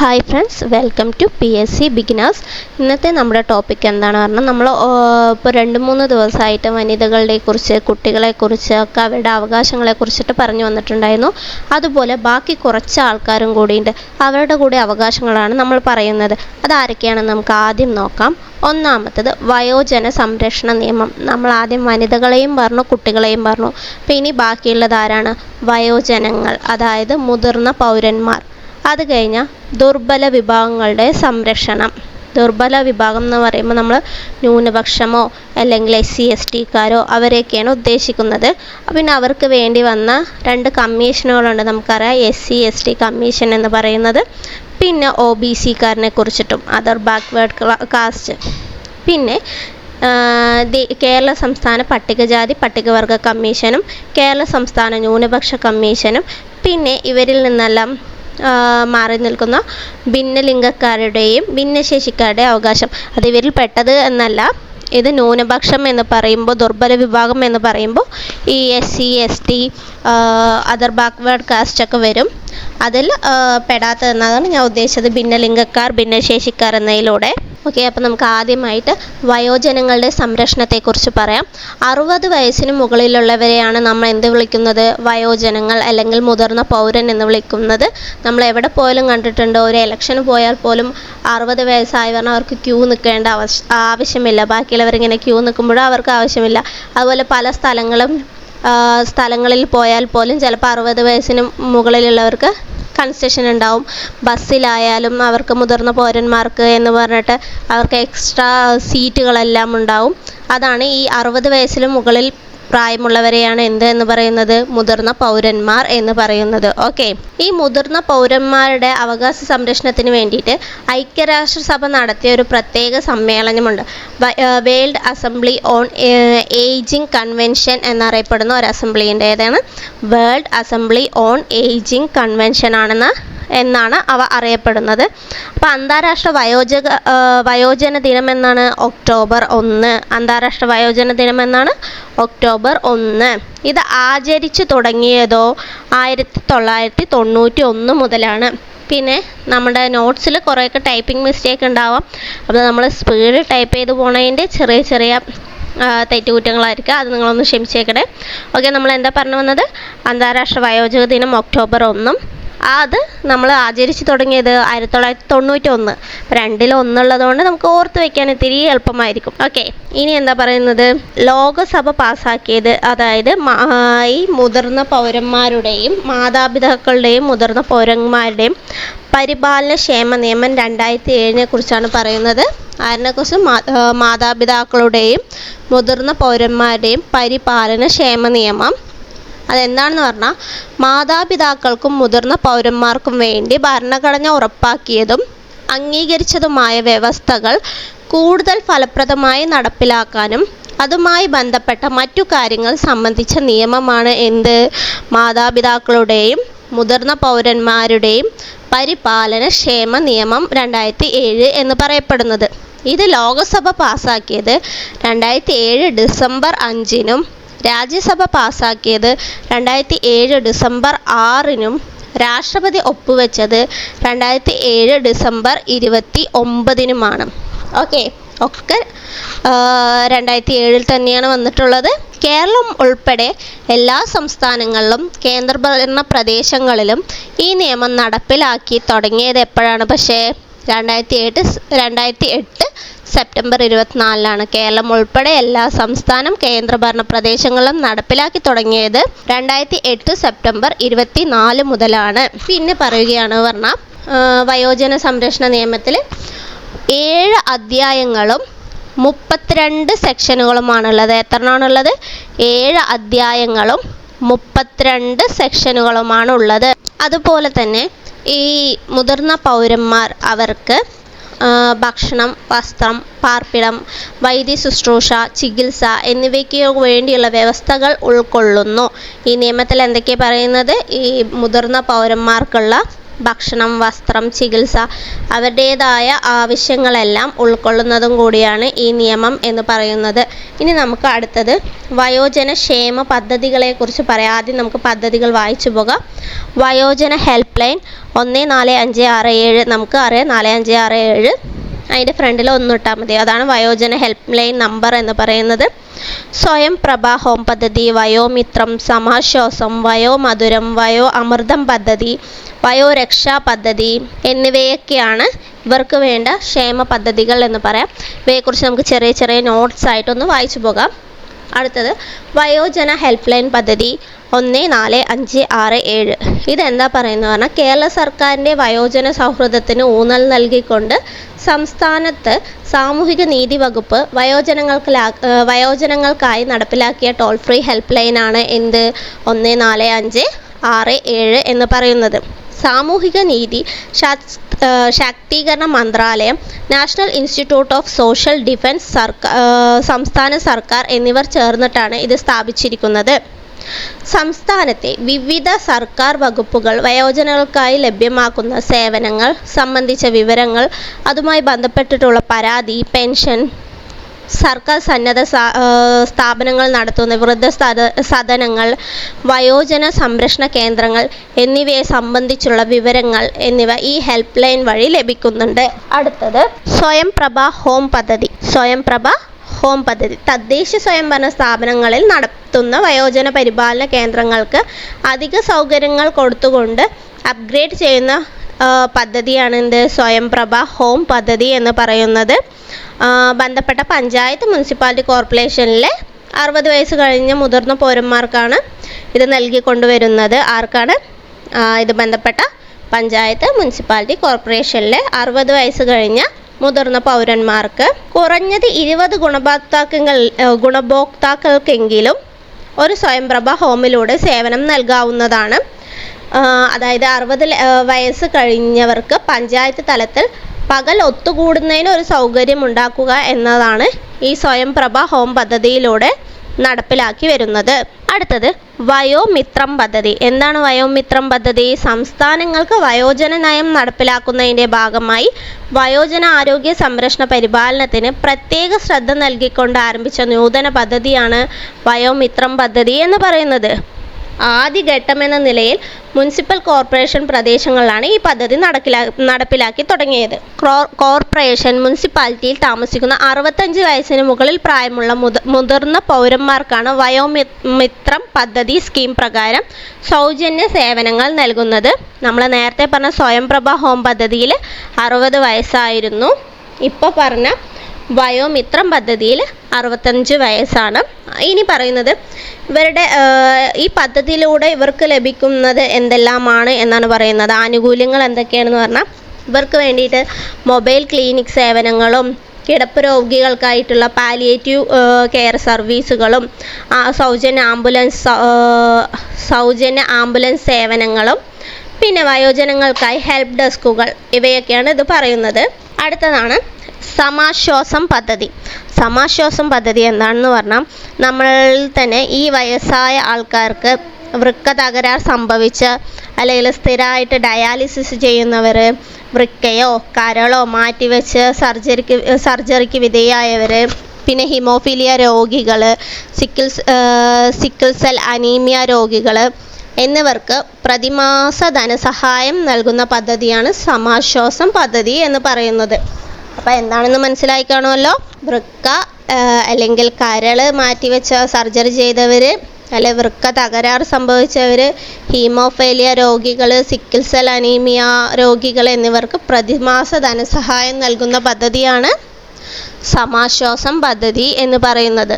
Hi friends, welcome to PSC beginners. ഇന്നത്തെ നമ്മുടെ topic എന്താണെന്ന് പറഞ്ഞാൽ നമ്മൾ ഇപ്പോൾ 2-3 ദിവസമായിട്ട് വനിതകളെക്കുറിച്ച്, കുട്ടികളെക്കുറിച്ച് ഒക്കെ അവരുടെ അവകാശങ്ങളെക്കുറിച്ചിട്ട് പറഞ്ഞു വന്നിട്ടുണ്ടായിരുന്നു. അതുപോലെ ബാക്കി കുറച്ച് ആൾക്കാരും കൂടിയുണ്ട്, അവരുടെ കൂടെ അവകാശങ്ങളാണ് നമ്മൾ പറയുന്നത്. അതാരൊക്കെയാണെന്ന് നമുക്ക് ആദ്യം നോക്കാം. ഒന്നാമത്തത് വയോജന സംരക്ഷണ നിയമം. നമ്മൾ ആദ്യം വനിതകളെയും പറഞ്ഞു, കുട്ടികളെയും പറഞ്ഞു. അപ്പോൾ ഇനി ബാക്കിയുള്ളത് ആരാണ്? വയോജനങ്ങൾ, അതായത് മുതിർന്ന പൗരന്മാർ. അത് കഴിഞ്ഞാൽ ദുർബല വിഭാഗങ്ങളുടെ സംരക്ഷണം. ദുർബല വിഭാഗം എന്ന് പറയുമ്പോൾ നമ്മൾ ന്യൂനപക്ഷമോ അല്ലെങ്കിൽ SC/STക്കാരോ അവരെയൊക്കെയാണ് ഉദ്ദേശിക്കുന്നത്. പിന്നെ അവർക്ക് വേണ്ടി വന്ന 2 കമ്മീഷനുകളുണ്ട്. നമുക്കറിയാം, SC/ST കമ്മീഷൻ എന്ന് പറയുന്നത്, പിന്നെ OBCക്കാരനെ കുറിച്ചിട്ടും, അതർ ബാക്ക്വേർഡ് കാസ്റ്റ്. പിന്നെ കേരള സംസ്ഥാന പട്ടികജാതി പട്ടികവർഗ കമ്മീഷനും കേരള സംസ്ഥാന ന്യൂനപക്ഷ കമ്മീഷനും, പിന്നെ ഇവരിൽ നിന്നെല്ലാം മാറി നിൽക്കുന്ന ഭിന്നലിംഗക്കാരുടെയും ഭിന്നശേഷിക്കാരുടെയും അവകാശം. അത് ഇവരിൽ പെട്ടത് എന്നല്ല. ഇത് ന്യൂനപക്ഷം എന്ന് പറയുമ്പോൾ, ദുർബല വിഭാഗം എന്ന് പറയുമ്പോൾ ഈ SC/ST, അതർ ബാക്ക്വേർഡ് കാസ്റ്റ് ഒക്കെ വരും. അതിൽ പെടാത്തതെന്നതാണ് ഞാൻ ഉദ്ദേശിച്ചത്, ഭിന്നലിംഗക്കാർ, ഭിന്നശേഷിക്കാർ എന്നതിലൂടെ. ഓക്കെ, അപ്പോൾ നമുക്ക് ആദ്യമായിട്ട് വയോജനങ്ങളുടെ സംരക്ഷണത്തെക്കുറിച്ച് പറയാം. 60 വയസ്സിന് മുകളിലുള്ളവരെയാണ് നമ്മൾ എന്ത് വിളിക്കുന്നത്? വയോജനങ്ങൾ അല്ലെങ്കിൽ മുതിർന്ന പൗരൻ എന്ന് വിളിക്കുന്നത്. നമ്മൾ എവിടെ പോയാലും കണ്ടിട്ടുണ്ട്, ഒരു ഇലക്ഷന് പോയാൽ പോലും 60 വയസ്സായി പറഞ്ഞാൽ അവർക്ക് ക്യൂ നിൽക്കേണ്ട ആവശ്യമില്ല. ബാക്കിയുള്ളവരിങ്ങനെ ക്യൂ നിൽക്കുമ്പോഴും അവർക്ക് ആവശ്യമില്ല. അതുപോലെ പല സ്ഥലങ്ങളിൽ പോയാൽ പോലും ചിലപ്പോൾ 60 വയസ്സിന് മുകളിലുള്ളവർക്ക് കൺസെഷൻ ഉണ്ടാവും. ബസ്സിലായാലും അവർക്ക് മുതിർന്ന പൗരന്മാർക്ക് എന്ന് പറഞ്ഞിട്ട് അവർക്ക് എക്സ്ട്രാ സീറ്റുകളെല്ലാം ഉണ്ടാവും. അതാണ് ഈ 60 വയസ്സിന് മുകളിൽ പ്രായമുള്ളവരെയാണ് എന്ന് പറയുന്നത്? മുതിർന്ന പൗരന്മാർ എന്ന് പറയുന്നത്. ഓക്കെ, ഈ മുതിർന്ന പൗരന്മാരുടെ അവകാശ സംരക്ഷണത്തിന് വേണ്ടിയിട്ട് ഐക്യരാഷ്ട്രസഭ നടത്തിയ ഒരു പ്രത്യേക സമ്മേളനമുണ്ട്. World assembly on ageing convention എന്നറിയപ്പെടുന്ന ഒരു അസംബ്ലിയുണ്ട്. ഏതാണ്? World assembly on ageing convention എന്നാണ് അവ അറിയപ്പെടുന്നത്. അപ്പോൾ അന്താരാഷ്ട്ര വയോജന ദിനം എന്നാണ്? ഒക്ടോബർ 1. അന്താരാഷ്ട്ര വയോജന ദിനം എന്നാണ്? ഒക്ടോബർ 1. ഇത് ആചരിച്ചു തുടങ്ങിയതോ 1991 മുതലാണ്. പിന്നെ നമ്മുടെ നോട്ട്സിൽ കുറേയൊക്കെ ടൈപ്പിംഗ് മിസ്റ്റേക്ക് ഉണ്ടാവാം. അപ്പോൾ നമ്മൾ സ്പീഡ് ടൈപ്പ് ചെയ്ത് പോണതിൻ്റെ ചെറിയ തെറ്റുകുറ്റങ്ങളായിരിക്കും. അത് നിങ്ങളൊന്ന് ക്ഷമിച്ചേക്കണേ. ഓക്കെ, നമ്മൾ എന്താ പറഞ്ഞു വന്നത്? അന്താരാഷ്ട്ര വയോജക ദിനം ഒക്ടോബർ 1. അത് നമ്മൾ ആചരിച്ചു തുടങ്ങിയത് 1991. 2ൽ 1 ഉള്ളതുകൊണ്ട് നമുക്ക് ഓർത്ത് വയ്ക്കാൻ ഇത്തിരി എളുപ്പമായിരിക്കും. ഓക്കെ, ഇനി എന്താ പറയുന്നത്? ലോകസഭ പാസ്സാക്കിയത്, അതായത് ഈ മുതിർന്ന പൗരന്മാരുടെയും മാതാപിതാക്കളുടെയും മുതിർന്ന പൗരന്മാരുടെയും പരിപാലന ക്ഷേമ നിയമം 2007 കുറിച്ചാണ് പറയുന്നത്. അതിനെക്കുറിച്ച് മാതാപിതാക്കളുടെയും മുതിർന്ന പൗരന്മാരുടെയും പരിപാലന ക്ഷേമ നിയമം. അതെന്താണെന്ന് പറഞ്ഞാൽ, മാതാപിതാക്കൾക്കും മുതിർന്ന പൗരന്മാർക്കും വേണ്ടി ഭരണഘടന ഉറപ്പാക്കിയതും അംഗീകരിച്ചതുമായ വ്യവസ്ഥകൾ കൂടുതൽ ഫലപ്രദമായി നടപ്പിലാക്കാനും അതുമായി ബന്ധപ്പെട്ട മറ്റു കാര്യങ്ങൾ സംബന്ധിച്ച നിയമമാണ് മാതാപിതാക്കളുടെയും മുതിർന്ന പൗരന്മാരുടെയും പരിപാലന ക്ഷേമ നിയമം 2007 എന്ന് പറയപ്പെടുന്നത്. ഇത് ലോകസഭ പാസ്സാക്കിയത് 2007 ഡിസംബർ 5-നും രാജ്യസഭ പാസ്സാക്കിയത് 2007 ഡിസംബർ 6-നും രാഷ്ട്രപതി ഒപ്പുവെച്ചത് 2007 ഡിസംബർ 29-നുമാണ്. ഓക്കെ, ഒക്കെ 2007 തന്നെയാണ് വന്നിട്ടുള്ളത്. കേരളം ഉൾപ്പെടെ എല്ലാ സംസ്ഥാനങ്ങളിലും കേന്ദ്രഭരണ പ്രദേശങ്ങളിലും ഈ നിയമം നടപ്പിലാക്കി തുടങ്ങിയത് എപ്പോഴാണ്? പക്ഷേ 2008 സെപ്റ്റംബർ 24-ലാണ്. കേരളം ഉൾപ്പെടെ എല്ലാ സംസ്ഥാനം കേന്ദ്രഭരണ പ്രദേശങ്ങളിലും നടപ്പിലാക്കി തുടങ്ങിയത് 2008 സെപ്റ്റംബർ 24 മുതലാണ്. പിന്നെ പറയുകയാണ് പറഞ്ഞാൽ, വയോജന സംരക്ഷണ നിയമത്തിൽ 7 അധ്യായങ്ങളും 32 സെക്ഷനുകളുമാണുള്ളത്. എത്രയാണുള്ളത്? 7 അധ്യായങ്ങളും 32 സെക്ഷനുകളുമാണുള്ളത്. അതുപോലെ തന്നെ ഈ മുതിർന്ന പൗരന്മാർ അവർക്ക് ഭക്ഷണം, വസ്ത്രം, പാർപ്പിടം, വൈദ്യ ശുശ്രൂഷ, ചികിത്സ എന്നിവയ്ക്ക് വേണ്ടിയുള്ള വ്യവസ്ഥകൾ ഉൾക്കൊള്ളുന്നു. ഈ നിയമത്തിൽ എന്തൊക്കെയാണ് പറയുന്നത്? ഈ മുതിർന്ന പൗരന്മാർക്കുള്ള ഭക്ഷണം, വസ്ത്രം, ചികിത്സ അവരുടേതായ ആവശ്യങ്ങളെല്ലാം ഉൾക്കൊള്ളുന്നതും കൂടിയാണ് ഈ നിയമം എന്ന് പറയുന്നത്. ഇനി നമുക്ക് അടുത്തത് വയോജന ക്ഷേമ പദ്ധതികളെക്കുറിച്ച് പറയാം. ആദ്യം നമുക്ക് പദ്ധതികൾ വായിച്ചു പോകാം. വയോജന ഹെൽപ്പ് ലൈൻ 145667, നമുക്ക് അറിയാം 4567, അതിൻ്റെ ഫ്രണ്ടിൽ 1 ഇട്ടാൽ മതി. അതാണ് വയോജന ഹെൽപ്പ് ലൈൻ നമ്പർ എന്ന് പറയുന്നത്. സ്വയം പ്രഭ ഹോം പദ്ധതി, വയോമിത്രം, സമാശ്വാസം, വയോമധുരം, വയോ അമൃതം പദ്ധതി, വയോരക്ഷാ പദ്ധതി എന്നിവയൊക്കെയാണ് ഇവർക്ക് വേണ്ട ക്ഷേമ പദ്ധതികൾ എന്ന് പറയാം. ഇവയെക്കുറിച്ച് നമുക്ക് ചെറിയ ചെറിയ നോട്ട്സ് ആയിട്ടൊന്ന് വായിച്ചു പോകാം. അടുത്തത് വയോജന ഹെൽപ്പ് ലൈൻ പദ്ധതി 145667. ഇതെന്താ പറയുന്നത് പറഞ്ഞാൽ കേരള സർക്കാരിൻ്റെ വയോജന സൗഹൃദത്തിന് ഊന്നൽ നൽകിക്കൊണ്ട് സംസ്ഥാനത്ത് സാമൂഹിക നീതി വകുപ്പ് വയോജനങ്ങൾക്കായി നടപ്പിലാക്കിയ ടോൾ ഫ്രീ ഹെൽപ്പ് ലൈനാണ് എന്ത് 145667 എന്ന് പറയുന്നത്. സാമൂഹിക നീതി ശാക്തീകരണ മന്ത്രാലയം, national institute of social defence, സംസ്ഥാന സർക്കാർ എന്നിവർ ചേർന്നിട്ടാണ് ഇത് സ്ഥാപിച്ചിരിക്കുന്നത്. സംസ്ഥാനത്തെ വിവിധ സർക്കാർ വകുപ്പുകൾ വയോജനങ്ങൾക്കായി ലഭ്യമാക്കുന്ന സേവനങ്ങൾ സംബന്ധിച്ച വിവരങ്ങൾ, അതുമായി ബന്ധപ്പെട്ടിട്ടുള്ള പരാതി, പെൻഷൻ, സർക്കാർ സന്നദ്ധ സ്ഥാപനങ്ങൾ നടത്തുന്ന വൃദ്ധസദനങ്ങൾ, വയോജന സംരക്ഷണ കേന്ദ്രങ്ങൾ എന്നിവയെ സംബന്ധിച്ചുള്ള വിവരങ്ങൾ എന്നിവ ഈ ഹെൽപ്പ് ലൈൻ വഴി ലഭിക്കുന്നുണ്ട്. അടുത്തത് സ്വയംപ്രഭ ഹോം പദ്ധതി. സ്വയംപ്രഭ ഹോം പദ്ധതി തദ്ദേശ സ്വയംഭരണ സ്ഥാപനങ്ങളിൽ നടത്തുന്ന വയോജന പരിപാലന കേന്ദ്രങ്ങൾക്ക് അധിക സൗകര്യങ്ങൾ കൊടുത്തുകൊണ്ട് അപ്ഗ്രേഡ് ചെയ്യുന്ന പദ്ധതിയാണ് എന്ത് സ്വയംപ്രഭ ഹോം പദ്ധതി എന്ന് പറയുന്നത്. ബന്ധപ്പെട്ട പഞ്ചായത്ത്, മുനിസിപ്പാലിറ്റി, കോർപ്പറേഷനിലെ 60 വയസ്സ് കഴിഞ്ഞ മുതിർന്ന പൗരന്മാർക്കാണ് ഇത് നൽകിക്കൊണ്ടുവരുന്നത്. ആർക്കാണ് ഇത്? ബന്ധപ്പെട്ട പഞ്ചായത്ത്, മുനിസിപ്പാലിറ്റി, കോർപ്പറേഷനിലെ 60 വയസ്സ് കഴിഞ്ഞ മുതിർന്ന പൗരന്മാർക്ക് കുറഞ്ഞത് 20 ഗുണഭോക്താക്കൾക്കെങ്കിലും ഒരു സ്വയംപ്രഭ ഹോമിലൂടെ സേവനം നൽകാവുന്നതാണ്. അതായത് 60 വയസ്സ് കഴിഞ്ഞവർക്ക് പഞ്ചായത്ത് തലത്തിൽ പകൽ ഒത്തുകൂടുന്നതിന് ഒരു സൗകര്യം ഉണ്ടാക്കുക എന്നതാണ് ഈ സ്വയംപ്രഭ ഹോം പദ്ധതിയിലൂടെ നടപ്പിലാക്കി വരുന്നത്. അടുത്തത് വയോമിത്രം പദ്ധതി. എന്താണ് വയോമിത്രം പദ്ധതി? സംസ്ഥാനങ്ങൾക്ക് വയോജന നയം നടപ്പിലാക്കുന്നതിൻ്റെ ഭാഗമായി വയോജന ആരോഗ്യ സംരക്ഷണ പരിപാലനത്തിന് പ്രത്യേക ശ്രദ്ധ നൽകിക്കൊണ്ട് ആരംഭിച്ച നൂതന പദ്ധതിയാണ് വയോമിത്രം പദ്ധതി എന്ന് പറയുന്നത്. ആദ്യഘട്ടമെന്ന നിലയിൽ മുനിസിപ്പൽ കോർപ്പറേഷൻ പ്രദേശങ്ങളിലാണ് ഈ പദ്ധതി നടപ്പിലാക്കി തുടങ്ങിയത്. കോർപ്പറേഷൻ, മുനിസിപ്പാലിറ്റിയിൽ താമസിക്കുന്ന 65 വയസ്സിന് മുകളിൽ പ്രായമുള്ള മുതിർന്ന പൗരന്മാർക്കാണ് വയോമിത്രം പദ്ധതി സ്കീം പ്രകാരം സൗജന്യ സേവനങ്ങൾ നൽകുന്നത്. നമ്മൾ നേരത്തെ പറഞ്ഞ സ്വയംപ്രഭ ഹോം പദ്ധതിയിൽ 60 വയസ്സായിരുന്നു. ഇപ്പോൾ പറഞ്ഞ വയോമിത്രം പദ്ധതിയിൽ 65 വയസ്സാണ്. ഇനി പറയുന്നത് ഇവരുടെ ഈ പദ്ധതിയിലൂടെ ഇവർക്ക് ലഭിക്കുന്നത് എന്തെല്ലാമാണ് എന്നാണ് പറയുന്നത്. ആനുകൂല്യങ്ങൾ എന്തൊക്കെയാണെന്ന് പറഞ്ഞാൽ ഇവർക്ക് വേണ്ടിയിട്ട് മൊബൈൽ ക്ലിനിക് സേവനങ്ങളും, കിടപ്പ് രോഗികൾക്കായിട്ടുള്ള പാലിയേറ്റീവ് കെയർ സർവീസുകളും, സൗജന്യ ആംബുലൻസ് സേവനങ്ങളും, പിന്നെ വയോജനങ്ങൾക്കായി ഹെൽപ്പ് ഡെസ്കുകൾ, ഇവയൊക്കെയാണ് ഇത് പറയുന്നത്. അടുത്തതാണ് സമാശ്വാസം പദ്ധതി. സമാശ്വാസം പദ്ധതി എന്താണെന്ന് പറഞ്ഞാൽ നമ്മളിൽ തന്നെ ഈ വയസ്സായ ആൾക്കാർക്ക് വൃക്ക തകരാർ സംഭവിച്ച് അല്ലെങ്കിൽ സ്ഥിരമായിട്ട് ഡയാലിസിസ് ചെയ്യുന്നവർ, വൃക്കയോ കരളോ മാറ്റിവെച്ച് സർജറിക്ക് വിധേയമായവർ, പിന്നെ ഹിമോഫീലിയ രോഗികൾ, സിക്കിൾ സെൽ അനീമിയ രോഗികൾ എന്നിവർക്ക് പ്രതിമാസ ധനസഹായം നൽകുന്ന പദ്ധതിയാണ് സമാശ്വാസം പദ്ധതി എന്ന് പറയുന്നത്. അപ്പോൾ എന്താണെന്ന് മനസ്സിലായി കാണുമല്ലോ. വൃക്ക അല്ലെങ്കിൽ കരൾ മാറ്റിവെച്ച സർജറി ചെയ്തവർ, അല്ലെ വൃക്ക തകരാർ സംഭവിച്ചവർ, ഹീമോഫീലിയ രോഗികൾ, സിക്കിൾ സെൽ അനീമിയ രോഗികൾ എന്നിവർക്ക് പ്രതിമാസ ധനസഹായം നൽകുന്ന പദ്ധതിയാണ് സമാശ്വാസം പദ്ധതി എന്ന് പറയുന്നത്.